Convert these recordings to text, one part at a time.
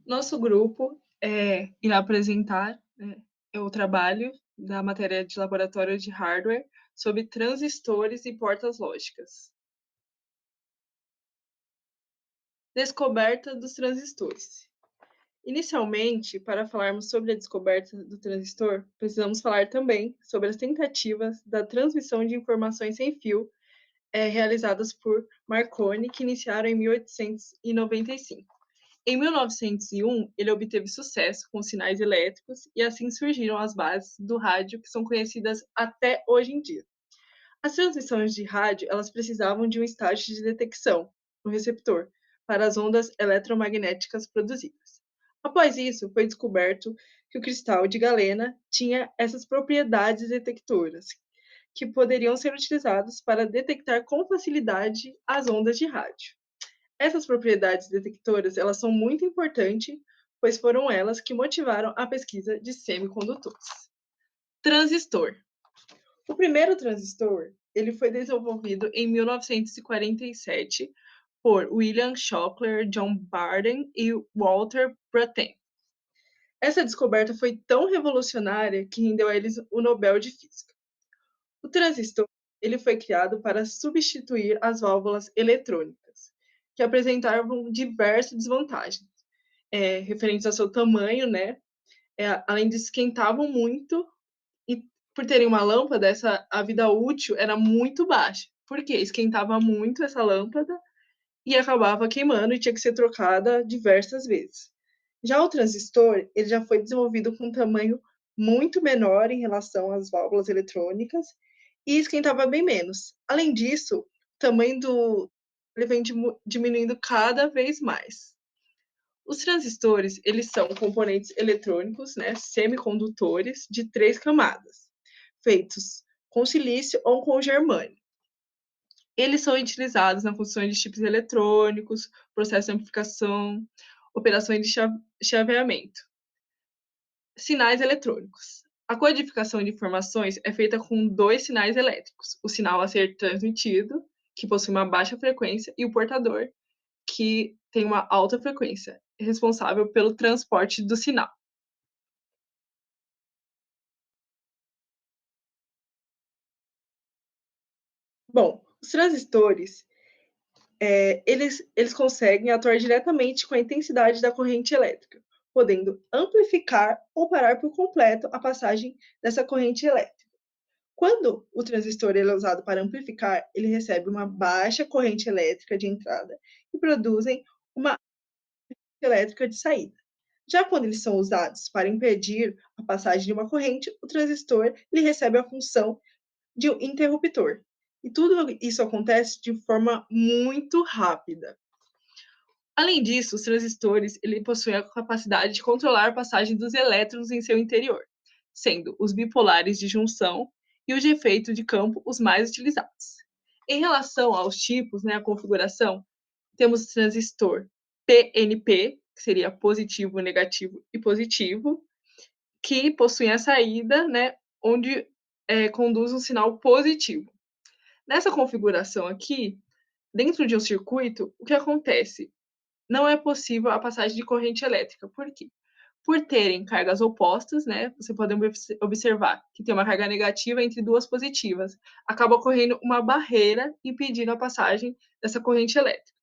Nosso grupo, irá apresentar, né, o trabalho da matéria de laboratório de hardware sobre transistores e portas lógicas. Descoberta dos transistores. Inicialmente, para falarmos sobre a descoberta do transistor, precisamos falar também sobre as tentativas da transmissão de informações sem fio, realizadas por Marconi, que iniciaram em 1895. Em 1901, ele obteve sucesso com sinais elétricos e assim surgiram as bases do rádio que são conhecidas até hoje em dia. As transmissões de rádio, elas precisavam de um estágio de detecção, no receptor, para as ondas eletromagnéticas produzidas. Após isso, foi descoberto que o cristal de galena tinha essas propriedades detectoras, que poderiam ser utilizados para detectar com facilidade as ondas de rádio. Essas propriedades detectoras, elas são muito importantes, pois foram elas que motivaram a pesquisa de semicondutores. Transistor. O primeiro transistor, ele foi desenvolvido em 1947 por William Shockley, John Barden e Walter Brattain. Essa descoberta foi tão revolucionária que rendeu a eles o Nobel de Física. O transistor, ele foi criado para substituir as válvulas eletrônicas, que apresentavam diversas desvantagens, referentes ao seu tamanho, né? Além de esquentavam muito e por terem uma lâmpada, a vida útil era muito baixa. Por quê? Esquentava muito essa lâmpada e acabava queimando e tinha que ser trocada diversas vezes. Já o transistor, ele já foi desenvolvido com um tamanho muito menor em relação às válvulas eletrônicas e esquentava bem menos. Além disso, o tamanho do ele vem diminuindo cada vez mais. Os transistores, eles são componentes eletrônicos, né, semicondutores de 3 camadas, feitos com silício ou com germânio. Eles são utilizados na função de chips eletrônicos, processo de amplificação, operações de chaveamento. Sinais eletrônicos. A codificação de informações é feita com 2 sinais elétricos: o sinal a ser transmitido, que possui uma baixa frequência, e o portador, que tem uma alta frequência, responsável pelo transporte do sinal. Bom, os transistores, eles conseguem atuar diretamente com a intensidade da corrente elétrica, podendo amplificar ou parar por completo a passagem dessa corrente elétrica. Quando o transistor ele é usado para amplificar, ele recebe uma baixa corrente elétrica de entrada e produzem uma elétrica de saída. Já quando eles são usados para impedir a passagem de uma corrente, o transistor ele recebe a função de um interruptor. E tudo isso acontece de forma muito rápida. Além disso, os transistores ele possuem a capacidade de controlar a passagem dos elétrons em seu interior, sendo os bipolares de junção e os de efeito de campo os mais utilizados. Em relação aos tipos, né, a configuração, temos o transistor PNP, que seria positivo, negativo e positivo, que possuem a saída, né, onde conduz um sinal positivo. Nessa configuração aqui, dentro de um circuito, o que acontece? Não é possível a passagem de corrente elétrica. Por quê? Por terem cargas opostas, né? Você pode observar que tem uma carga negativa entre duas positivas. Acaba ocorrendo uma barreira impedindo a passagem dessa corrente elétrica.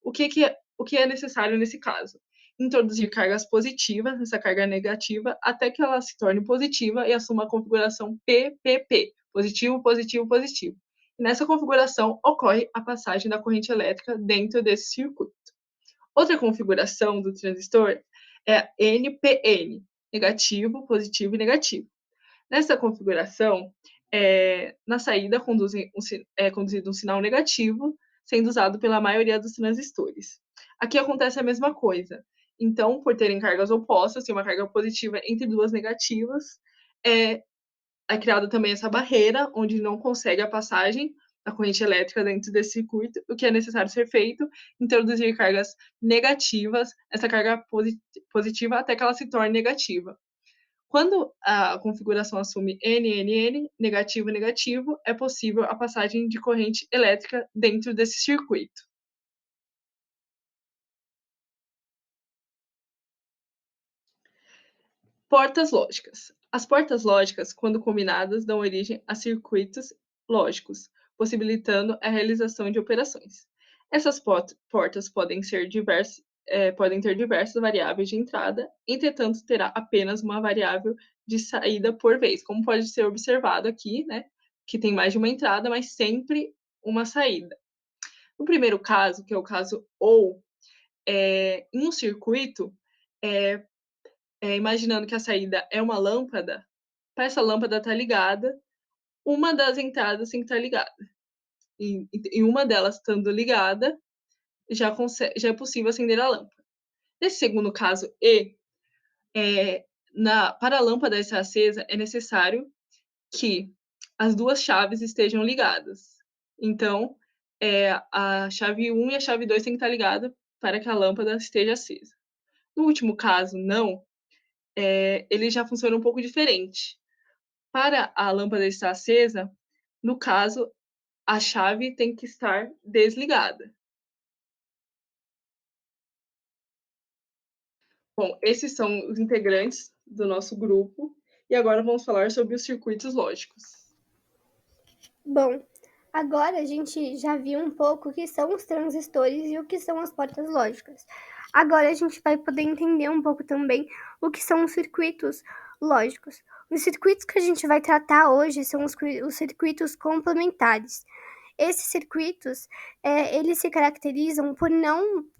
O que é necessário nesse caso? Introduzir cargas positivas nessa carga negativa até que ela se torne positiva e assuma a configuração PPP, positivo, positivo, positivo. E nessa configuração ocorre a passagem da corrente elétrica dentro desse circuito. Outra configuração do transistor é NPN, negativo, positivo e negativo. Nessa configuração, na saída é conduzido um sinal negativo, sendo usado pela maioria dos transistores. Aqui acontece a mesma coisa. Então, por terem cargas opostas, tem uma carga positiva entre duas negativas, é, é criada também essa barreira, onde não consegue a passagem da corrente elétrica dentro desse circuito. O que é necessário ser feito? Introduzir cargas negativas, essa carga positiva, até que ela se torne negativa. Quando a configuração assume NNN, negativo, negativo, é possível a passagem de corrente elétrica dentro desse circuito. Portas lógicas. As portas lógicas, quando combinadas, dão origem a circuitos lógicos, possibilitando a realização de operações. Essas portas podem ter diversas variáveis de entrada, entretanto, terá apenas uma variável de saída por vez, como pode ser observado aqui, né? Que tem mais de uma entrada, mas sempre uma saída. No primeiro caso, que é o caso ou, em um circuito, é, imaginando que a saída é uma lâmpada, para essa lâmpada estar ligada, uma das entradas tem que estar ligada. E uma delas estando ligada, já é possível acender a lâmpada. Nesse segundo caso, para a lâmpada estar acesa, é necessário que as duas chaves estejam ligadas. Então, a chave 1 e a chave 2 têm que estar ligadas para que a lâmpada esteja acesa. No último caso, não, ele já funciona um pouco diferente. Para a lâmpada estar acesa, no caso, a chave tem que estar desligada. Bom, esses são os integrantes do nosso grupo e agora vamos falar sobre os circuitos lógicos. Bom, agora a gente já viu um pouco o que são os transistores e o que são as portas lógicas. Agora a gente vai poder entender um pouco também o que são os circuitos lógicos. Os circuitos que a gente vai tratar hoje são os circuitos complementares. Esses circuitos, eles se caracterizam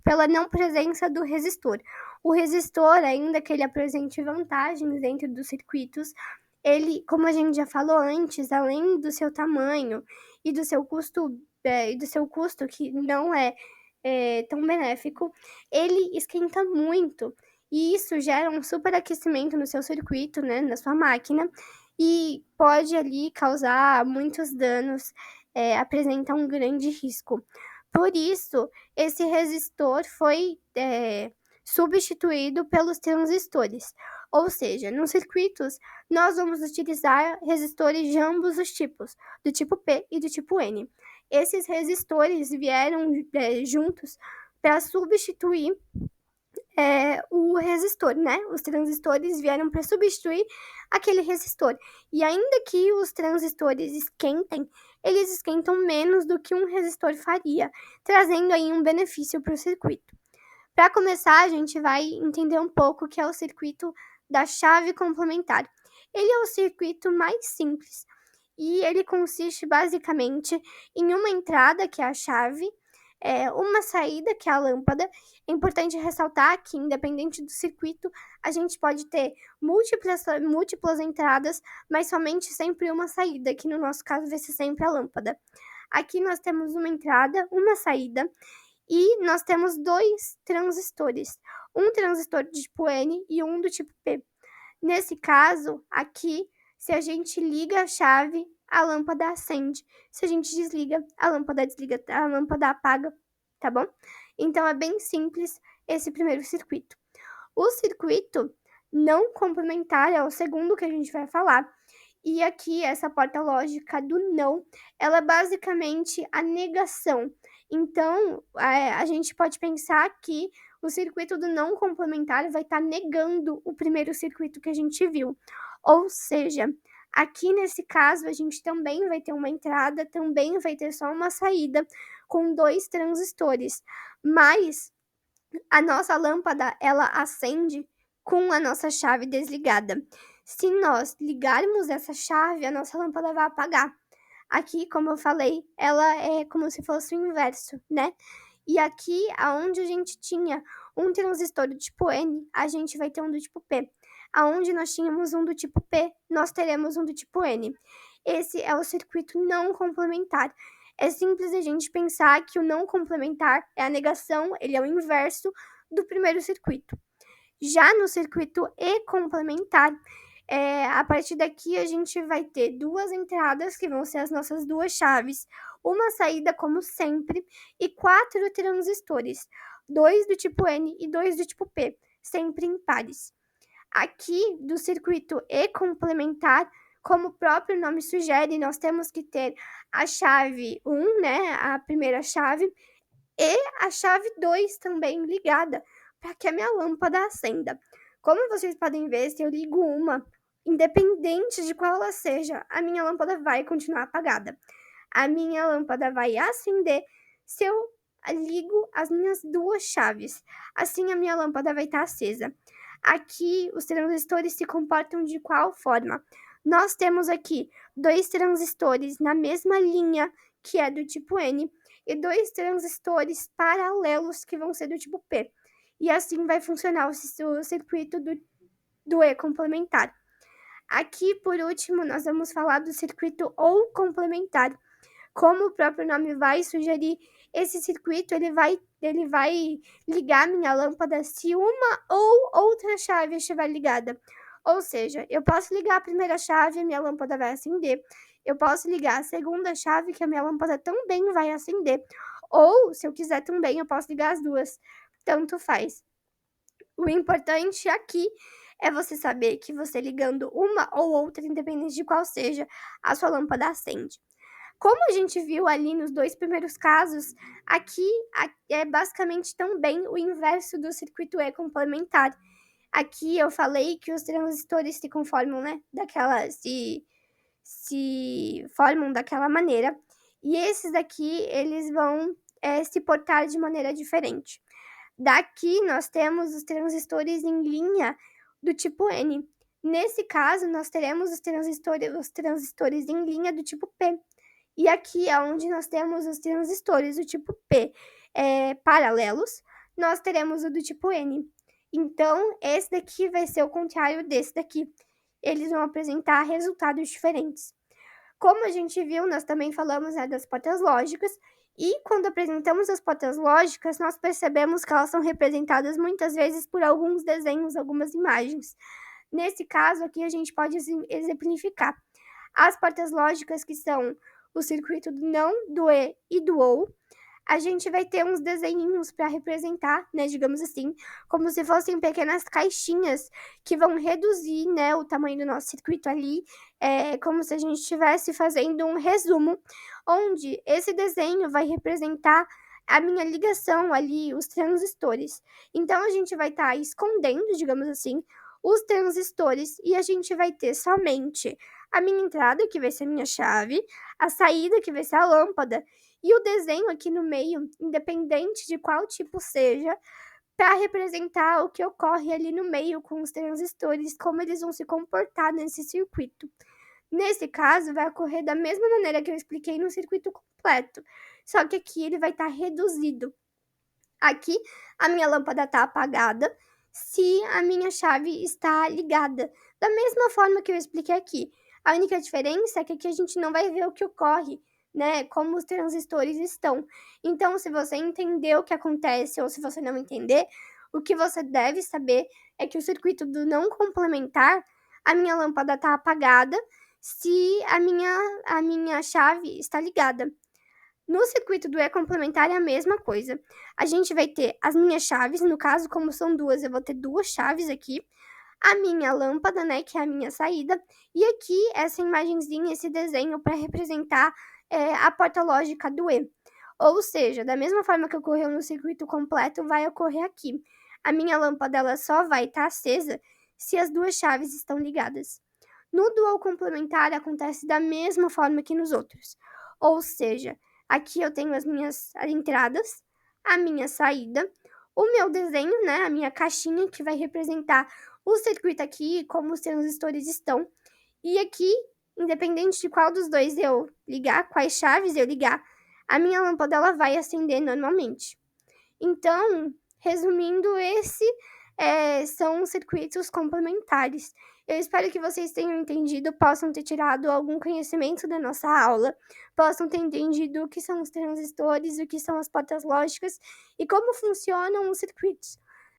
pela não presença do resistor. O resistor, ainda que ele apresente vantagens dentro dos circuitos, ele, como a gente já falou antes, além do seu tamanho e do seu custo, que não é tão benéfico, ele esquenta muito. E isso gera um superaquecimento no seu circuito, né, na sua máquina, e pode ali causar muitos danos, apresenta um grande risco. Por isso, esse resistor foi substituído pelos transistores. Ou seja, nos circuitos, nós vamos utilizar resistores de ambos os tipos, do tipo P e do tipo N. Esses resistores vieram juntos para substituir o resistor, né? Os transistores vieram para substituir aquele resistor. E ainda que os transistores esquentem, eles esquentam menos do que um resistor faria, trazendo aí um benefício para o circuito. Para começar, a gente vai entender um pouco o que é o circuito da chave complementar. Ele é o circuito mais simples e ele consiste basicamente em uma entrada, que é a chave, uma saída, que é a lâmpada. É importante ressaltar que, independente do circuito, a gente pode ter múltiplas entradas, mas somente sempre uma saída, que no nosso caso vai ser sempre a lâmpada. Aqui nós temos uma entrada, uma saída, e nós temos dois transistores, um transistor do tipo N e um do tipo P. Nesse caso, aqui, se a gente liga a chave, a lâmpada acende. Se a gente desliga, a lâmpada desliga, a lâmpada apaga, tá bom? Então é bem simples esse primeiro circuito. O circuito não complementar é o segundo que a gente vai falar. E aqui, essa porta lógica do não, ela é basicamente a negação. Então, a gente pode pensar que o circuito do não complementar vai estar negando o primeiro circuito que a gente viu. Ou seja, aqui nesse caso, a gente também vai ter uma entrada, também vai ter só uma saída com dois transistores. Mas a nossa lâmpada, ela acende com a nossa chave desligada. Se nós ligarmos essa chave, a nossa lâmpada vai apagar. Aqui, como eu falei, ela é como se fosse o inverso, né? E aqui, aonde a gente tinha um transistor do tipo N, a gente vai ter um do tipo P. Aonde nós tínhamos um do tipo P, nós teremos um do tipo N. Esse é o circuito não complementar. É simples a gente pensar que o não complementar é a negação, ele é o inverso do primeiro circuito. Já no circuito E complementar, a partir daqui a gente vai ter duas entradas, que vão ser as nossas duas chaves, uma saída, como sempre, e 4 transistores, 2 do tipo N e 2 do tipo P, sempre em pares. Aqui, do circuito E complementar, como o próprio nome sugere, nós temos que ter a chave 1, né, a primeira chave, e a chave 2 também ligada, para que a minha lâmpada acenda. Como vocês podem ver, se eu ligo uma, independente de qual ela seja, a minha lâmpada vai continuar apagada. A minha lâmpada vai acender se eu ligo as minhas 2 chaves. Assim, a minha lâmpada vai estar acesa. Aqui, os transistores se comportam de qual forma? Nós temos aqui 2 transistores na mesma linha, que é do tipo N, e 2 transistores paralelos, que vão ser do tipo P. E assim vai funcionar o circuito do E complementar. Aqui, por último, nós vamos falar do circuito OU complementar. Como o próprio nome vai sugerir, esse circuito ele vai ligar minha lâmpada se uma ou outra chave estiver ligada. Ou seja, eu posso ligar a primeira chave e minha lâmpada vai acender. Eu posso ligar a segunda chave que a minha lâmpada também vai acender. Ou, se eu quiser também, eu posso ligar as duas. Tanto faz. O importante aqui é você saber que você ligando uma ou outra, independente de qual seja, a sua lâmpada acende. Como a gente viu ali nos 2 primeiros casos, aqui é basicamente também o inverso do circuito E complementar. Aqui eu falei que os transistores se conformam, né, se formam daquela maneira, e esses daqui eles vão se portar de maneira diferente. Daqui nós temos os transistores em linha do tipo N. Nesse caso, nós teremos os transistores em linha do tipo P. E aqui é onde nós temos os transistores do tipo P paralelos, nós teremos o do tipo N. Então, esse daqui vai ser o contrário desse daqui. Eles vão apresentar resultados diferentes. Como a gente viu, nós também falamos das portas lógicas, e quando apresentamos as portas lógicas, nós percebemos que elas são representadas muitas vezes por alguns desenhos, algumas imagens. Nesse caso aqui, a gente pode exemplificar. As portas lógicas, que são o circuito do não, do E e do OU, a gente vai ter uns desenhinhos para representar, né, digamos assim, como se fossem pequenas caixinhas que vão reduzir, né, o tamanho do nosso circuito ali, como se a gente estivesse fazendo um resumo, onde esse desenho vai representar a minha ligação ali, os transistores. Então, a gente vai estar escondendo, digamos assim, os transistores, e a gente vai ter somente a minha entrada, que vai ser a minha chave, a saída, que vai ser a lâmpada, e o desenho aqui no meio, independente de qual tipo seja, para representar o que ocorre ali no meio com os transistores, como eles vão se comportar nesse circuito. Nesse caso, vai ocorrer da mesma maneira que eu expliquei no circuito completo, só que aqui ele vai estar reduzido. Aqui, a minha lâmpada está apagada se a minha chave está ligada, da mesma forma que eu expliquei aqui. A única diferença é que aqui a gente não vai ver o que ocorre, né, como os transistores estão. Então, se você entender o que acontece ou se você não entender, o que você deve saber é que o circuito do não complementar, a minha lâmpada está apagada se a minha chave está ligada. No circuito do E complementar é a mesma coisa. A gente vai ter as minhas chaves, no caso, como são duas, eu vou ter 2 chaves aqui. A minha lâmpada, né, que é a minha saída. E aqui, essa imagenzinha, esse desenho para representar a porta lógica do E. Ou seja, da mesma forma que ocorreu no circuito completo, vai ocorrer aqui. A minha lâmpada ela só vai estar acesa se as 2 chaves estão ligadas. No dual complementar acontece da mesma forma que nos outros. Ou seja, aqui eu tenho as minhas entradas, a minha saída, o meu desenho, né, a minha caixinha que vai representar o circuito aqui, como os transistores estão. E aqui, independente de qual dos dois eu ligar, quais chaves eu ligar, a minha lâmpada ela vai acender normalmente. Então, resumindo, são circuitos complementares. Eu espero que vocês tenham entendido, possam ter tirado algum conhecimento da nossa aula, possam ter entendido o que são os transistores, o que são as portas lógicas e como funcionam os circuitos.